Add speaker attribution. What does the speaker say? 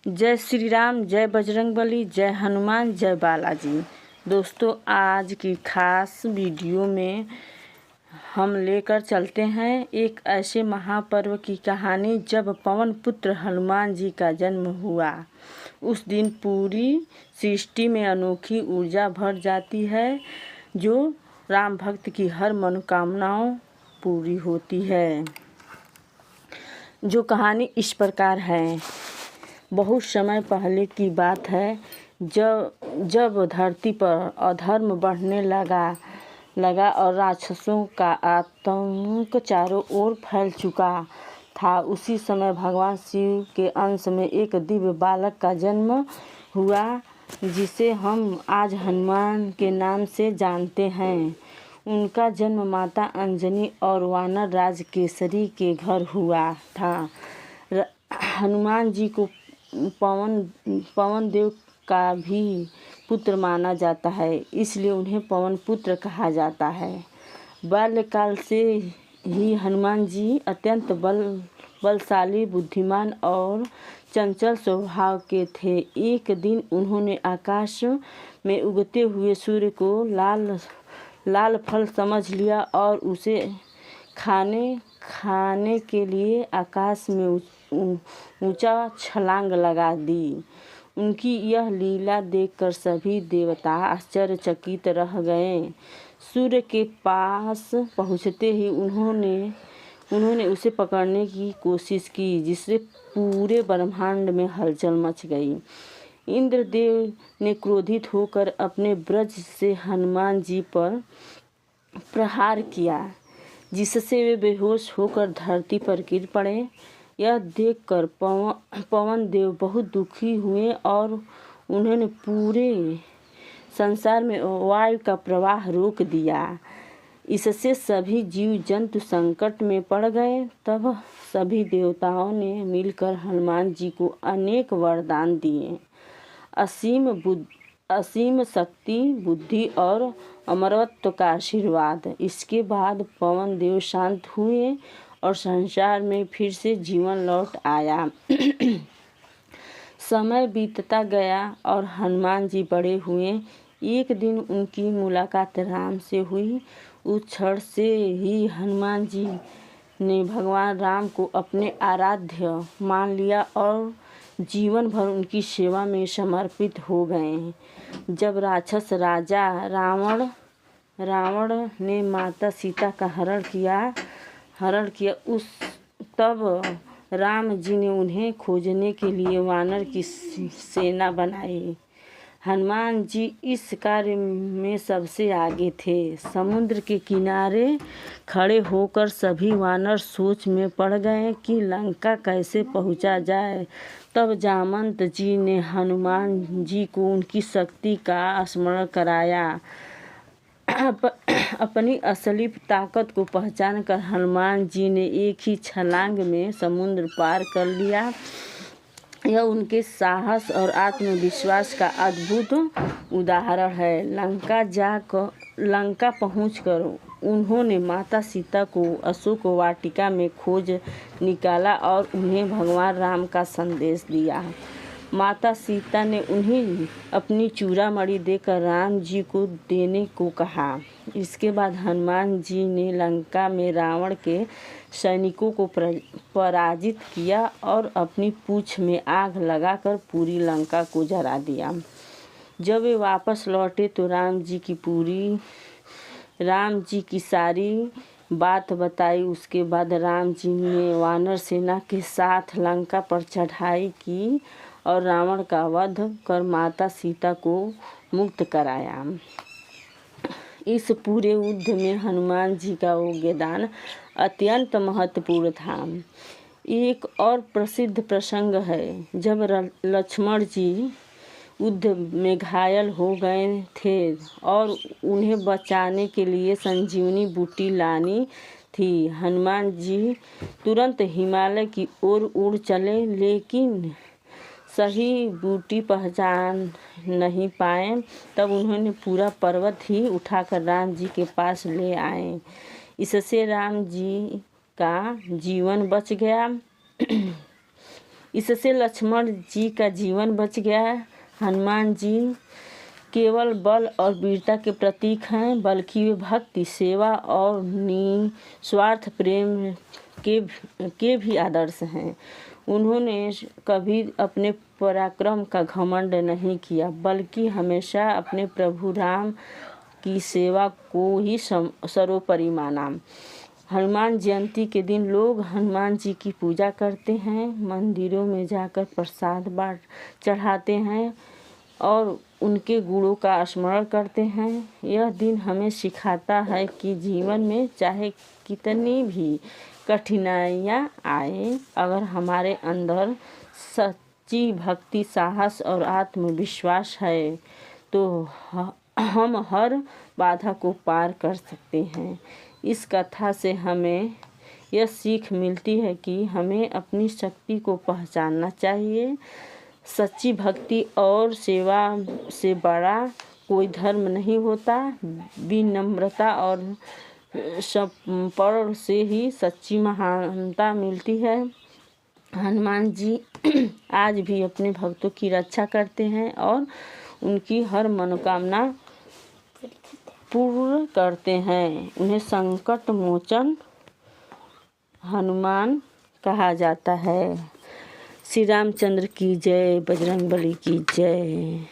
Speaker 1: जय श्री राम, जय बजरंगबली, जय हनुमान, जय बालाजी। दोस्तों, आज की खास वीडियो में हम लेकर चलते हैं एक ऐसे महापर्व की कहानी जब पवन पुत्र हनुमान जी का जन्म हुआ। उस दिन पूरी सृष्टि में अनोखी ऊर्जा भर जाती है, जो राम भक्त की हर मनोकामनाओं पूरी होती है। जो कहानी इस प्रकार है। बहुत समय पहले की बात है, जब धरती पर अधर्म बढ़ने लगा और राक्षसों का आतंक चारों ओर फैल चुका था। उसी समय भगवान शिव के अंश में एक दिव्य बालक का जन्म हुआ, जिसे हम आज हनुमान के नाम से जानते हैं। उनका जन्म माता अंजनी और वानर राज केसरी के घर हुआ था। हनुमान जी को पवन देव का भी पुत्र माना जाता है, इसलिए उन्हें पवन पुत्र कहा जाता है। बाल्यकाल से ही हनुमान जी अत्यंत बलशाली, बुद्धिमान और चंचल स्वभाव के थे। एक दिन उन्होंने आकाश में उगते हुए सूर्य को लाल फल समझ लिया और उसे खाने के लिए आकाश में ऊंचा छलांग लगा दी। उनकी यह लीला देखकर सभी देवता आश्चर्यचकित रह गए। सूर्य के पास पहुंचते ही उन्होंने उसे पकड़ने की कोशिश की, जिससे पूरे ब्रह्मांड में हलचल मच गई। इंद्रदेव ने क्रोधित होकर अपने वज्र से हनुमान जी पर प्रहार किया, जिससे वे बेहोश होकर धरती पर गिर पड़े। यह देखकर पवन देव बहुत दुखी हुए और उन्होंने पूरे संसार में वायु का प्रवाह रोक दिया। इससे सभी जीव जंतु संकट में पड़ गए। तब सभी देवताओं ने मिलकर हनुमान जी को अनेक वरदान दिए, असीम शक्ति, बुद्धि और अमरत्व का आशीर्वाद। इसके बाद पवन देव शांत हुए और संसार में फिर से जीवन लौट आया। समय बीतता गया और हनुमान जी बड़े हुए। एक दिन उनकी मुलाकात राम से हुई। उस क्षण से ही हनुमान जी ने भगवान राम को अपने आराध्य मान लिया और जीवन भर उनकी सेवा में समर्पित हो गए। जब राक्षस राजा रावण ने माता सीता का हरण किया, तब राम जी ने उन्हें खोजने के लिए वानर की सेना बनाई। हनुमान जी इस कार्य में सबसे आगे थे। समुद्र के किनारे खड़े होकर सभी वानर सोच में पड़ गए कि लंका कैसे पहुंचा जाए। तब जामवंत जी ने हनुमान जी को उनकी शक्ति का स्मरण कराया। अपनी असली ताकत को पहचान कर हनुमान जी ने एक ही छलांग में समुद्र पार कर लिया। यह उनके साहस और आत्मविश्वास का अद्भुत उदाहरण है। लंका पहुंचकर उन्होंने माता सीता को अशोक वाटिका में खोज निकाला और उन्हें भगवान राम का संदेश दिया। माता सीता ने उन्हें अपनी चूड़ामणि देकर राम जी को देने को कहा। इसके बाद हनुमान जी ने लंका में रावण के सैनिकों को पराजित किया और अपनी पूंछ में आग लगाकर पूरी लंका को जला दिया। जब वे वापस लौटे तो राम जी की सारी बात बताई। उसके बाद राम जी ने वानर सेना के साथ लंका पर चढ़ाई की और रावण का वध कर माता सीता को मुक्त कराया। इस पूरे युद्ध में हनुमान जी का योगदान अत्यंत महत्वपूर्ण था। एक और प्रसिद्ध प्रसंग है, जब लक्ष्मण जी युद्ध में घायल हो गए थे और उन्हें बचाने के लिए संजीवनी बूटी लानी थी। हनुमान जी तुरंत हिमालय की ओर उड़ चले, लेकिन सही बूटी पहचान नहीं पाए। तब उन्होंने पूरा पर्वत ही उठाकर राम जी के पास ले आए। इससे राम जी का जीवन बच गया। इससे लक्ष्मण जी का जीवन बच गया। हनुमान जी केवल बल और वीरता के प्रतीक हैं, बल्कि वे भक्ति, सेवा और निस्वार्थ प्रेम के भी आदर्श हैं। उन्होंने कभी अपने पराक्रम का घमंड नहीं किया, बल्कि हमेशा अपने प्रभु राम की सेवा को ही सर्वोपरि माना। हनुमान जयंती के दिन लोग हनुमान जी की पूजा करते हैं, मंदिरों में जाकर प्रसाद बाँट चढ़ाते हैं और उनके गुणों का स्मरण करते हैं। यह दिन हमें सिखाता है कि जीवन में चाहे कितनी भी कठिनाइयाँ आए, अगर हमारे अंदर सच्ची भक्ति, साहस और आत्मविश्वास है तो हम हर बाधा को पार कर सकते हैं। इस कथा से हमें यह सीख मिलती है कि हमें अपनी शक्ति को पहचानना चाहिए। सच्ची भक्ति और सेवा से बड़ा कोई धर्म नहीं होता। विनम्रता और समर्पण से ही सच्ची महानता मिलती है। हनुमान जी आज भी अपने भक्तों की रक्षा करते हैं और उनकी हर मनोकामना पूर्ण करते हैं। उन्हें संकट मोचन हनुमान कहा जाता है। श्री रामचंद्र की जय, बजरंगबली की जय।